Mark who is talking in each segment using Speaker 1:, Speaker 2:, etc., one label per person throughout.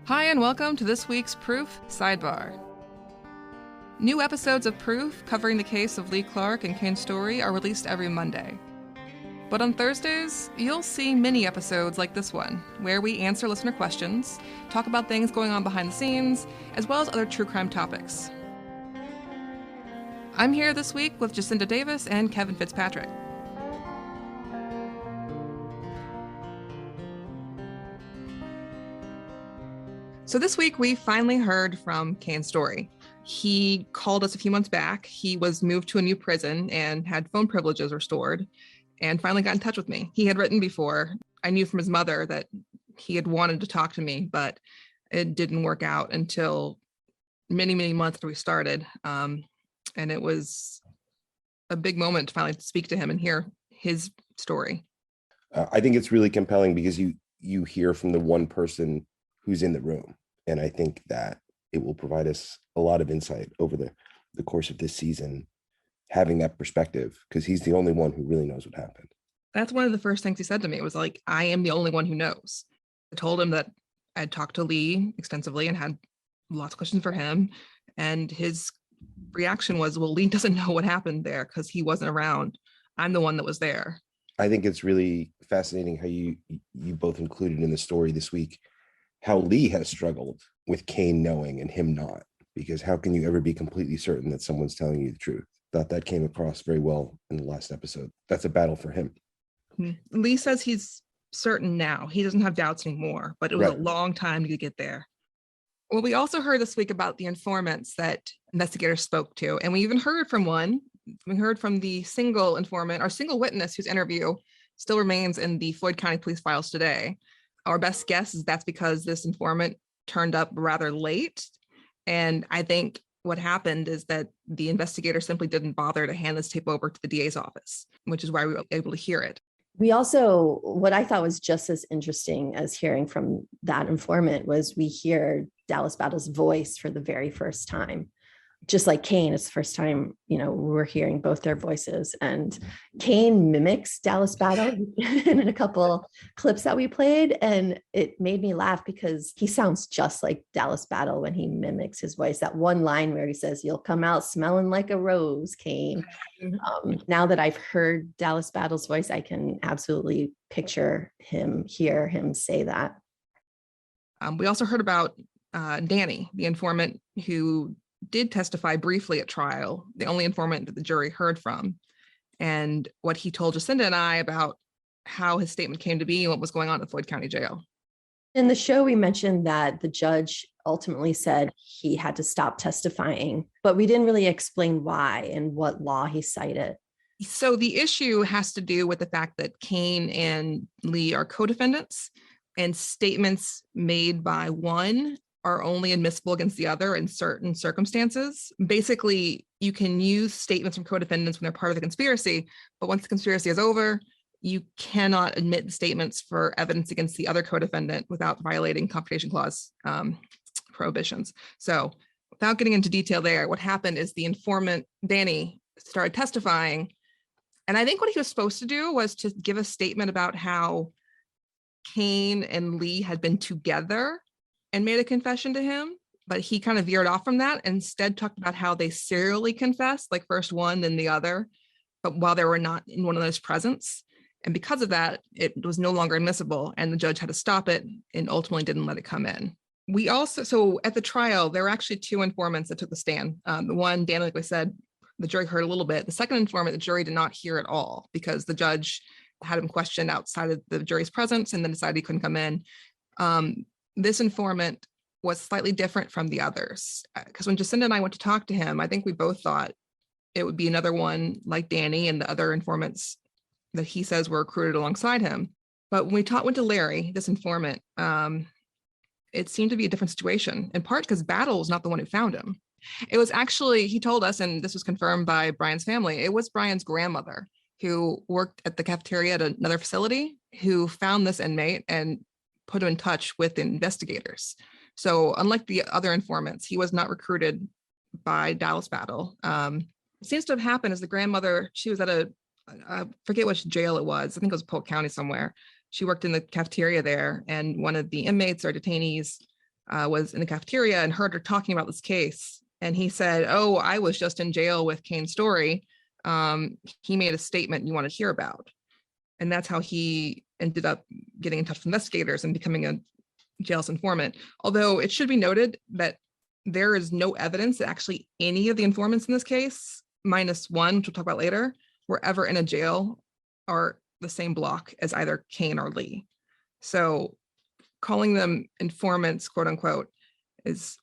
Speaker 1: Hi, and welcome to this week's Proof Sidebar. New episodes of Proof covering the case of Lee Clark and Cain story are released every Monday. But on Thursdays, you'll see mini episodes like this one, where we answer listener questions, talk about things going on behind the scenes, as well as other true crime topics. I'm here this week with Jacinda Davis and Kevin Fitzpatrick. So this week, we finally heard from Cain's story. He called us a few months back. He was moved to a new prison and had phone privileges restored and finally got in touch with me. He had written before. I knew from his mother that he had wanted to talk to me, but it didn't work out until many, many months after we started. And it was a big moment to finally speak to him and hear his story.
Speaker 2: I think it's really compelling because you hear from the one person who's in the room. And I think that it will provide us a lot of insight over the course of this season, having that perspective, because he's the only one who really knows what happened.
Speaker 1: That's one of the first things he said to me. It was like, I am the only one who knows. I told him that I'd talked to Lee extensively and had lots of questions for him. And his reaction was, well, Lee doesn't know what happened there because he wasn't around. I'm the one that was there.
Speaker 2: I think it's really fascinating how you both included in the story this week how Lee has struggled with Cain knowing and him not, because how can you ever be completely certain that someone's telling you the truth? Thought that came across very well in the last episode. That's a battle for him.
Speaker 1: Lee says he's certain now. He doesn't have doubts anymore, but it was a long time to get there. Well, we also heard this week about the informants that investigators spoke to, and we even heard from one. We heard from the single informant, our single witness whose interview still remains in the Floyd County police files today. Our best guess is that's because this informant turned up rather late. And I think what happened is that the investigator simply didn't bother to hand this tape over to the DA's office, which is why we were able to hear it.
Speaker 3: We also, what I thought was just as interesting as hearing from that informant was we hear Dallas Battle's voice for the very first time. Just like Cain, it's the first time, we're hearing both their voices. And Cain mimics Dallas Battle in a couple clips that we played. And it made me laugh because he sounds just like Dallas Battle when he mimics his voice. That one line where he says, "You'll come out smelling like a rose, Cain." Now that I've heard Dallas Battle's voice, I can absolutely hear him say that.
Speaker 1: We also heard about Danny, the informant who did testify briefly at trial, the only informant that the jury heard from, and what he told Jacinda and I about how his statement came to be and what was going on at Floyd County Jail.
Speaker 3: In the show, we mentioned that the judge ultimately said he had to stop testifying, but we didn't really explain why and what law he cited.
Speaker 1: So the issue has to do with the fact that Cain and Lee are co-defendants, and statements made by one are only admissible against the other in certain circumstances. Basically, you can use statements from co-defendants when they're part of the conspiracy, but once the conspiracy is over, you cannot admit the statements for evidence against the other co-defendant without violating confrontation clause prohibitions. So without getting into detail there, what happened is the informant, Danny, started testifying. And I think what he was supposed to do was to give a statement about how Cain and Lee had been together and made a confession to him, but he kind of veered off from that and instead talked about how they serially confessed, like first one, then the other, but while they were not in one of those presence. And because of that, it was no longer admissible and the judge had to stop it and ultimately didn't let it come in. We also, so at the trial, there were actually two informants that took the stand. The one, Dan, like I said, the jury heard a little bit. The second informant, the jury did not hear at all because the judge had him questioned outside of the jury's presence and then decided he couldn't come in. This informant was slightly different from the others because when Jacinda and I went to talk to him, I think we both thought it would be another one like Danny and the other informants that he says were recruited alongside him. But when we went to Larry, this informant, it seemed to be a different situation, in part because Battle was not the one who found him. It was actually, he told us, and this was confirmed by Brian's family, it was Brian's grandmother who worked at the cafeteria at another facility who found this inmate and put him in touch with investigators. So unlike the other informants, he was not recruited by Dallas Battle. It seems to have happened as the grandmother, she was at I forget which jail it was. I think it was Polk County somewhere. She worked in the cafeteria there, and one of the inmates or detainees was in the cafeteria and heard her talking about this case. And he said, "Oh, I was just in jail with Cain's story. He made a statement you want to hear about." And that's how he ended up getting in touch with investigators and becoming a jail's informant. Although it should be noted that there is no evidence that actually any of the informants in this case, minus one, which we'll talk about later, were ever in a jail or the same block as either Cain or Lee. So calling them informants, quote unquote, is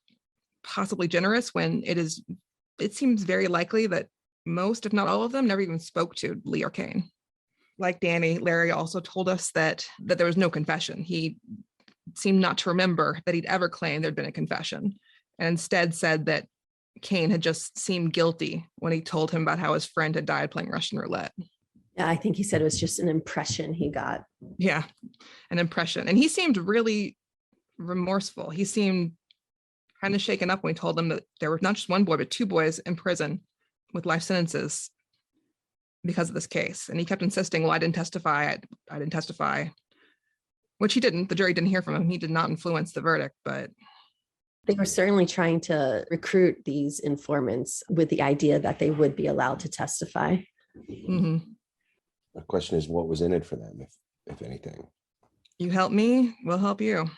Speaker 1: possibly generous when it seems very likely that most, if not all of them, never even spoke to Lee or Cain. Like Danny, Larry also told us that there was no confession. He seemed not to remember that he'd ever claimed there'd been a confession, and instead said that Cain had just seemed guilty when he told him about how his friend had died playing Russian roulette.
Speaker 3: Yeah, I think he said it was just an impression he got.
Speaker 1: Yeah, an impression. And he seemed really remorseful. He seemed kind of shaken up when he told them that there was not just one boy, but two boys in prison with life sentences because of this case. And he kept insisting, well, I didn't testify. I didn't testify, which he didn't. The jury didn't hear from him. He did not influence the verdict, but
Speaker 3: they were certainly trying to recruit these informants with the idea that they would be allowed to testify.
Speaker 1: Mm-hmm.
Speaker 2: The question is, what was in it for them, if anything?
Speaker 1: You help me, we'll help you.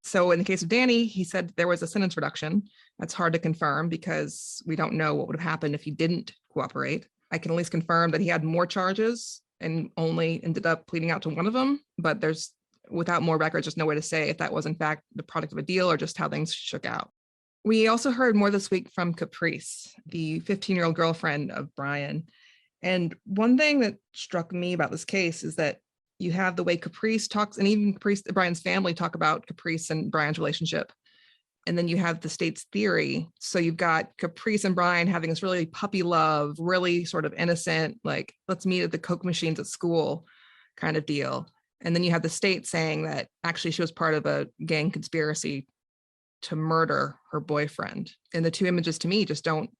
Speaker 1: So in the case of Danny, he said there was a sentence reduction. That's hard to confirm because we don't know what would have happened if he didn't cooperate. I can at least confirm that he had more charges and only ended up pleading out to one of them, but without more records, there's no way to say if that was in fact the product of a deal or just how things shook out. We also heard more this week from Caprice, the 15-year-old girlfriend of Brian. And one thing that struck me about this case is that you have the way Caprice talks, and even Brian's family talk about Caprice and Brian's relationship. And then you have the state's theory. So you've got Caprice and Brian having this really puppy love, really sort of innocent, like, let's meet at the Coke machines at school kind of deal. And then you have the state saying that actually she was part of a gang conspiracy to murder her boyfriend. And the two images to me just don't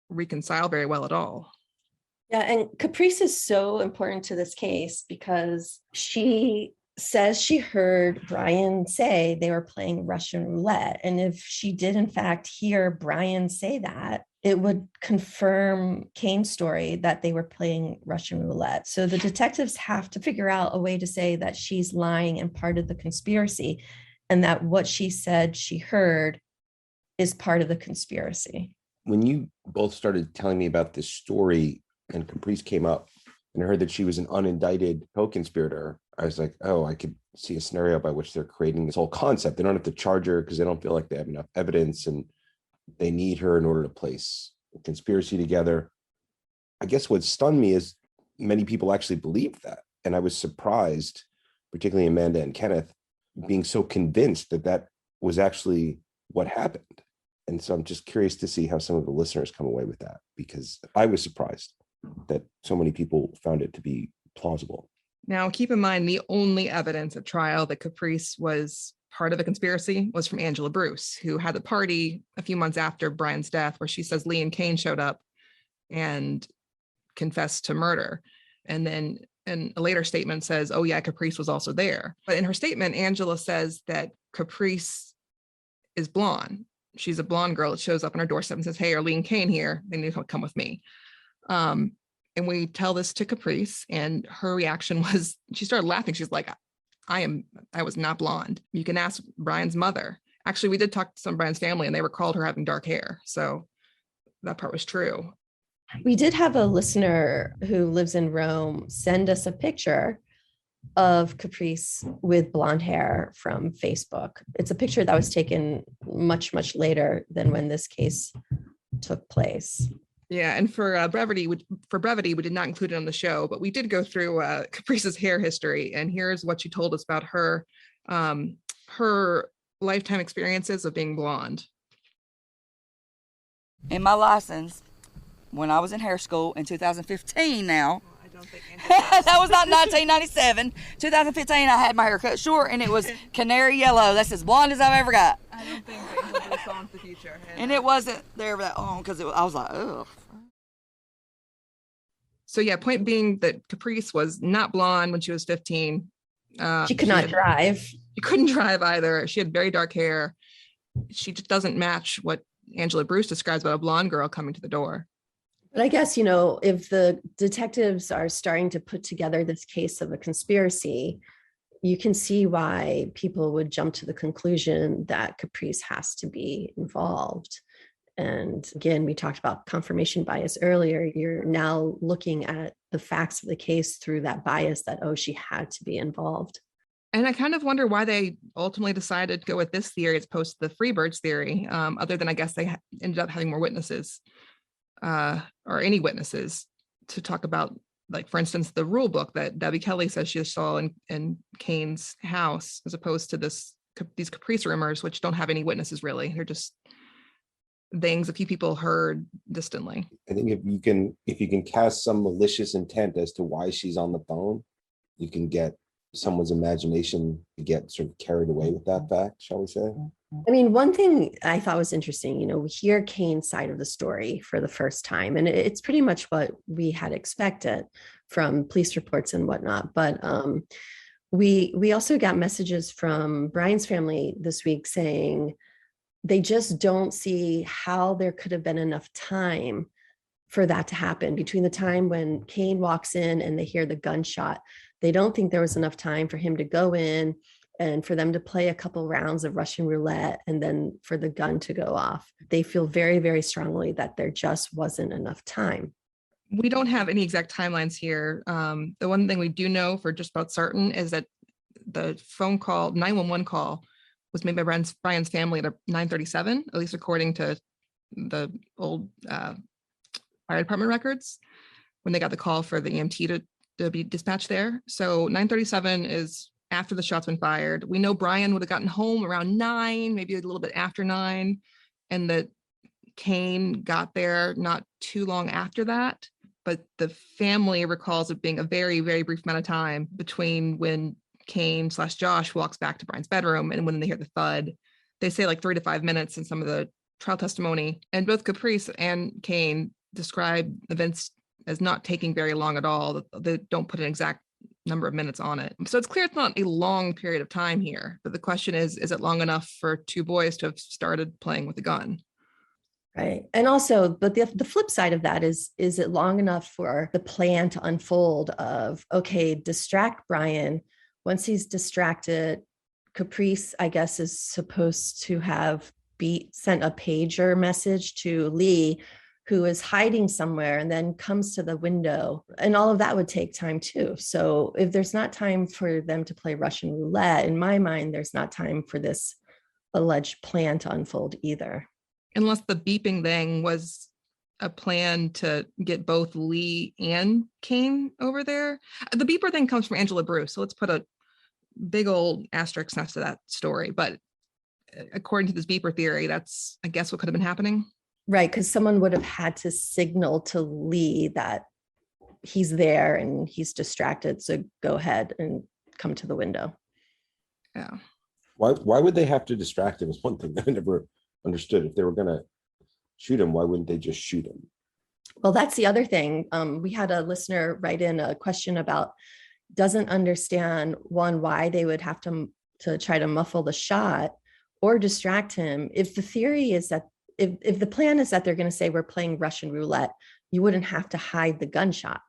Speaker 1: reconcile very well at all.
Speaker 3: Yeah, and Caprice is so important to this case because she says she heard Brian say they were playing Russian roulette. And if she did, in fact, hear Brian say that, it would confirm Cain's story that they were playing Russian roulette. So the detectives have to figure out a way to say that she's lying and part of the conspiracy, and that what she said she heard is part of the conspiracy.
Speaker 2: When you both started telling me about this story and Caprice came up and I heard that she was an unindicted co-conspirator, I was like, oh, I could see a scenario by which they're creating this whole concept. They don't have to charge her because they don't feel like they have enough evidence and they need her in order to place a conspiracy together. I guess what stunned me is many people actually believed that. And I was surprised, particularly Amanda and Kenneth, being so convinced that that was actually what happened. And so I'm just curious to see how some of the listeners come away with that, because I was surprised that so many people found it to be plausible.
Speaker 1: Now, keep in mind, the only evidence at trial that Caprice was part of a conspiracy was from Angela Bruce, who had the party a few months after Brian's death, where she says Lee and Cain showed up and confessed to murder. And then in a later statement says, oh yeah, Caprice was also there. But in her statement, Angela says that Caprice is blonde. She's a blonde girl that shows up on her doorstep and says, hey, are Lee and Cain here? They need to come with me. And we tell this to Caprice, and her reaction was, she started laughing. She's like, I was not blonde. You can ask Brian's mother. Actually, we did talk to some of Brian's family and they recalled her having dark hair. So that part was true.
Speaker 3: We did have a listener who lives in Rome send us a picture of Caprice with blonde hair from Facebook. It's a picture that was taken much, much later than when this case took place.
Speaker 1: Yeah, and for brevity, we did not include it on the show, but we did go through Caprice's hair history, and here's what she told us about her lifetime experiences of being blonde.
Speaker 4: In my license, when I was in hair school in 2015 now,
Speaker 1: I don't think
Speaker 4: that was not 1997. 2015, I had my hair cut short, and it was canary yellow. That's as blonde as I've ever got.
Speaker 1: I don't think Angela Bruce saw into the future.
Speaker 4: And it wasn't there that long because I was like, ugh.
Speaker 1: So yeah, point being that Caprice was not blonde when she was 15.
Speaker 3: She could not drive.
Speaker 1: She couldn't drive either. She had very dark hair. she just doesn't match what Angela Bruce describes about a blonde girl coming to the door.
Speaker 3: But I guess, if the detectives are starting to put together this case of a conspiracy, you can see why people would jump to the conclusion that Caprice has to be involved. And again, we talked about confirmation bias earlier. You're now looking at the facts of the case through that bias that, oh, she had to be involved.
Speaker 1: And I kind of wonder why they ultimately decided to go with this theory as opposed to the Freebirds theory, other than I guess they ended up having more witnesses or any witnesses to talk about, like, for instance, the rule book that Debbie Kelly says she saw in Cain's house, as opposed to these Caprice rumors, which don't have any witnesses really. They're just things a few people heard distantly.
Speaker 2: I think if you can cast some malicious intent as to why she's on the phone, you can get someone's imagination to get sort of carried away with that fact, shall we say?
Speaker 3: I mean, one thing I thought was interesting, we hear Cain's side of the story for the first time, and it's pretty much what we had expected from police reports and whatnot. But we also got messages from Brian's family this week saying they just don't see how there could have been enough time for that to happen between the time when Cain walks in and they hear the gunshot. They don't think there was enough time for him to go in and for them to play a couple rounds of Russian roulette and then for the gun to go off. They feel very, very strongly that there just wasn't enough time.
Speaker 1: We don't have any exact timelines here. The one thing we do know for just about certain is that the phone call, 911 call, was made by Brian's family at 9:37, at least according to the old fire department records, when they got the call for the EMT to be dispatched there. So 9:37 is after the shot's been fired. We know Brian would have gotten home around 9, maybe a little bit after 9, and that Cain got there not too long after that. But the family recalls it being a very, very brief amount of time between when Cain/Josh walks back to Brian's bedroom and when they hear the thud. They say like 3 to 5 minutes in some of the trial testimony. And both Caprice and Cain describe events as not taking very long at all. They don't put an exact number of minutes on it. So it's clear it's not a long period of time here. But the question is it long enough for two boys to have started playing with a gun?
Speaker 3: Right. And also, but the flip side of that is it long enough for the plan to unfold of, okay, distract Brian. Once he's distracted, Caprice, I guess, is supposed to have sent a pager message to Lee, who is hiding somewhere, and then comes to the window. And all of that would take time too. So if there's not time for them to play Russian roulette, in my mind, there's not time for this alleged plan to unfold either.
Speaker 1: Unless the beeping thing was a plan to get both Lee and Cain over there. The beeper thing comes from Angela Bruce. So let's put a big old asterisk next to that story. But according to this beeper theory, that's, I guess, what could have been happening.
Speaker 3: Right, because someone would have had to signal to Lee that he's there and he's distracted. So go ahead and come to the window.
Speaker 1: Yeah.
Speaker 2: Why would they have to distract him is one thing I never understood. If they were going to shoot him, why wouldn't they just shoot him?
Speaker 3: Well, that's the other thing. We had a listener write in a question about doesn't understand, one, why they would have to try to muffle the shot or distract him. If the theory is that if the plan is that they're going to say we're playing Russian roulette, you wouldn't have to hide the gunshot,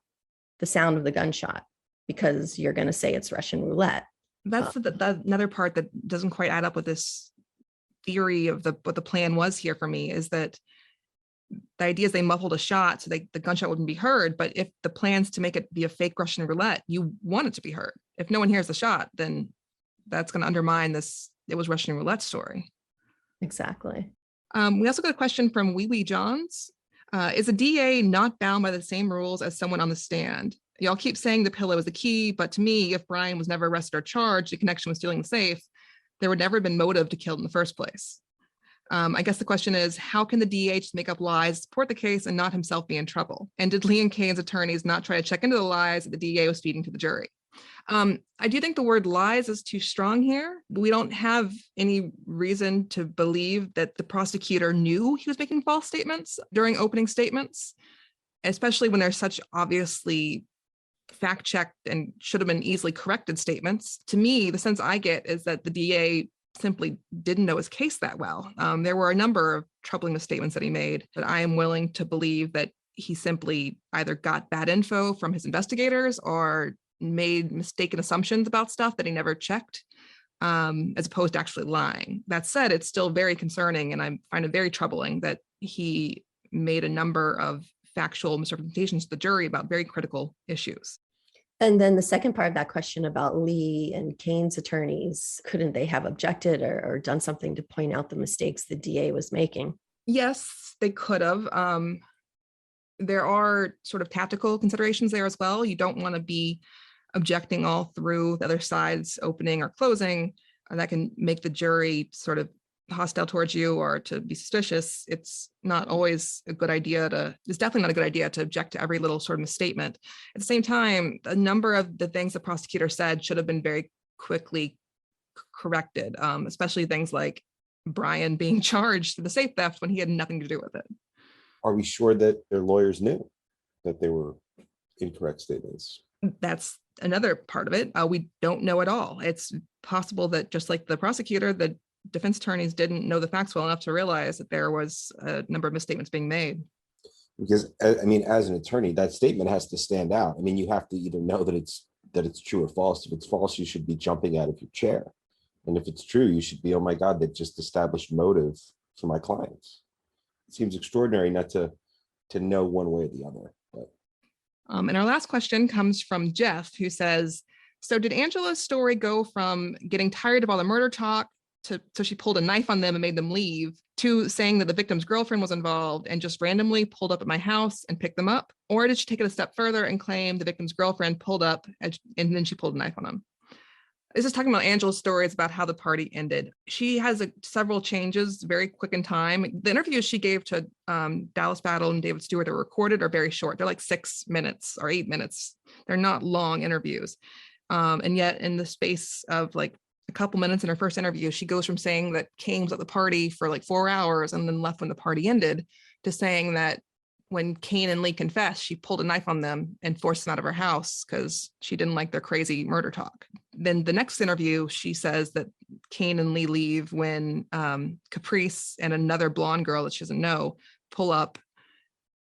Speaker 3: the sound of the gunshot, because you're going to say it's Russian roulette.
Speaker 1: That's another part that doesn't quite add up with this theory of what the plan was here for me, is that the idea is they muffled a shot so the gunshot wouldn't be heard. But if the plan's to make it be a fake Russian roulette, you want it to be heard. If no one hears the shot, then that's going to undermine this "it was Russian roulette" story.
Speaker 3: Exactly.
Speaker 1: We also got a question from Wee Wee Johns. Is a DA not bound by the same rules as someone on the stand? Y'all keep saying the pillow is the key, but to me, if Brian was never arrested or charged in connection with stealing the safe, there would never have been motive to kill in the first place. I guess the question is, how can the DA just make up lies, support the case, and not himself be in trouble? And did Lee and Cain's attorneys not try to check into the lies that the DA was feeding to the jury? I do think the word lies is too strong here. We don't have any reason to believe that the prosecutor knew he was making false statements during opening statements, especially when there's such obviously fact-checked and should have been easily corrected statements. To me, the sense I get is that the DA simply didn't know his case that well. There were a number of troubling misstatements that he made, but I am willing to believe that he simply either got bad info from his investigators or made mistaken assumptions about stuff that he never checked, as opposed to actually lying. That said, it's still very concerning, and I find it very troubling that he made a number of factual misrepresentations to the jury about very critical issues.
Speaker 3: And then the second part of that question about Lee and Cain's attorneys, couldn't they have objected or done something to point out the mistakes the DA was making?
Speaker 1: Yes, they could have. There are sort of tactical considerations there as well. You don't want to be objecting all through the other side's opening or closing. That can make the jury sort of hostile towards you or to be suspicious. It's not always a good idea it's definitely not a good idea to object to every little sort of misstatement. At the same time, a number of the things the prosecutor said should have been very quickly corrected, especially things like Brian being charged for the safe theft when he had nothing to do with it.
Speaker 2: Are we sure that their lawyers knew that they were incorrect statements?
Speaker 1: That's another part of it. We don't know at all. It's possible that just like the prosecutor, the defense attorneys didn't know the facts well enough to realize that there was a number of misstatements being made.
Speaker 2: Because I mean, as an attorney, that statement has to stand out. I mean, you have to either know that it's true or false. If it's false, you should be jumping out of your chair. And if it's true, you should be, oh my God, they've just established motive for my clients. It seems extraordinary not to know one way or the other. But.
Speaker 1: And our last question comes from Jeff, who says, so did Angela's story go from getting tired of all the murder talk so she pulled a knife on them and made them leave, to saying that the victim's girlfriend was involved and just randomly pulled up at my house and picked them up? Or did she take it a step further and claim the victim's girlfriend pulled up and then she pulled a knife on them? This is talking about Angela's story. It's about how the party ended. She has several changes, very quick in time. The interviews she gave to Dallas Battle and David Stewart are recorded are very short. They're like 6 minutes or 8 minutes. They're not long interviews. And yet in the space of like a couple minutes in her first interview, she goes from saying that Cain was at the party for like 4 hours and then left when the party ended, to saying that when Cain and Lee confessed, she pulled a knife on them and forced them out of her house because she didn't like their crazy murder talk. Then the next interview, she says that Cain and Lee leave when Caprice and another blonde girl that she doesn't know pull up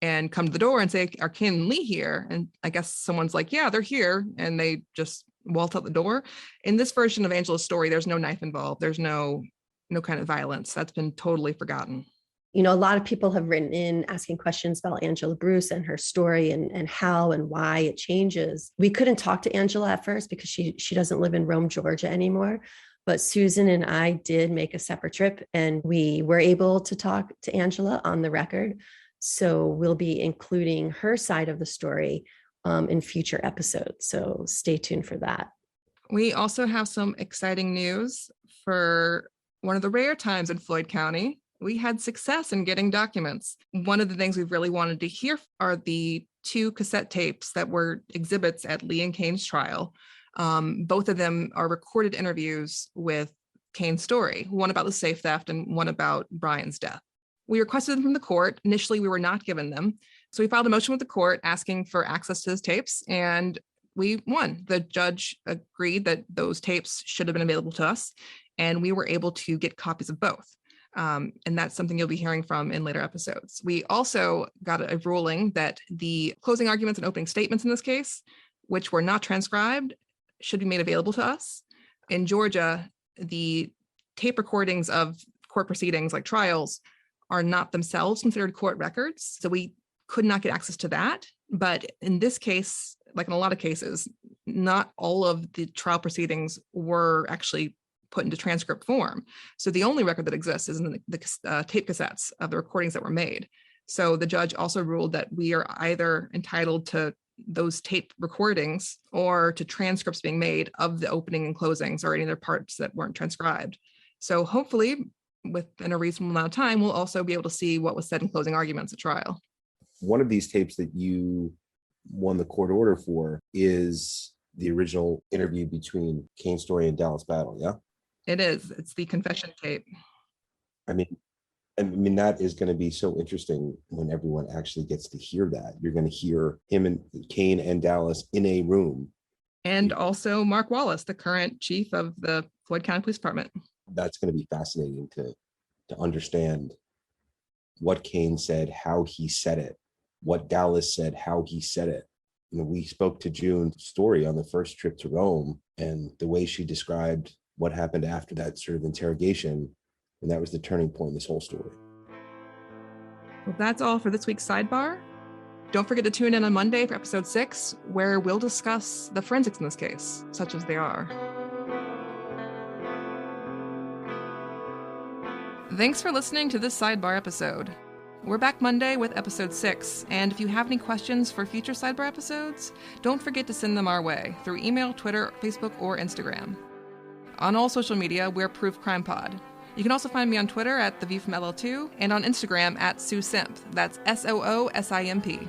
Speaker 1: and come to the door and say, are Cain and Lee here? And I guess someone's like, yeah, they're here. And they just waltz out the door. In this version of Angela's story, there's no knife involved. There's no kind of violence. That's been totally forgotten.
Speaker 3: You know, a lot of people have written in asking questions about Angela Bruce and her story and how and why it changes. We couldn't talk to Angela at first because she doesn't live in Rome, Georgia anymore. But Susan and I did make a separate trip and we were able to talk to Angela on the record. So we'll be including her side of the story in future episodes. So stay tuned for that.
Speaker 1: We also have some exciting news. For one of the rare times in Floyd County, we had success in getting documents. One of the things we've really wanted to hear are the 2 cassette tapes that were exhibits at Lee and Cain's trial. Both of them are recorded interviews with Cain's story, one about the safe theft and one about Brian's death. We requested them from the court. Initially, we were not given them. So we filed a motion with the court asking for access to those tapes, and we won. The judge agreed that those tapes should have been available to us, and we were able to get copies of both. And that's something you'll be hearing from in later episodes. We also got a ruling that the closing arguments and opening statements in this case, which were not transcribed, should be made available to us. In Georgia, the tape recordings of court proceedings like trials are not themselves considered court records. So we could not get access to that. But in this case, like in a lot of cases, not all of the trial proceedings were actually put into transcript form. So the only record that exists is in the tape cassettes of the recordings that were made. So the judge also ruled that we are either entitled to those tape recordings or to transcripts being made of the opening and closings or any other parts that weren't transcribed. So hopefully within a reasonable amount of time, we'll also be able to see what was said in closing arguments at trial.
Speaker 2: One of these tapes that you won the court order for is the original interview between Cain's story and Dallas Battle, yeah?
Speaker 1: It is. It's the confession tape.
Speaker 2: I mean, that is going to be so interesting when everyone actually gets to hear that. You're going to hear him and Cain and Dallas in a room.
Speaker 1: And also Mark Wallace, the current chief of the Floyd County Police Department.
Speaker 2: That's going to be fascinating to understand what Cain said, how he said it, what Dallas said, how he said it. We spoke to June's story on the first trip to Rome, and the way she described what happened after that sort of interrogation, and that was the turning point in this whole story.
Speaker 1: Well, that's all for this week's Sidebar. Don't forget to tune in on Monday for episode 6, where we'll discuss the forensics in this case, such as they are. Thanks for listening to this Sidebar episode. We're back Monday with episode 6, and if you have any questions for future Sidebar episodes, don't forget to send them our way through email, Twitter, Facebook, or Instagram. On all social media, we're Proof Crime Pod. You can also find me on Twitter at The View from LL2 and on Instagram at Sue Simp. That's SOOSIMP.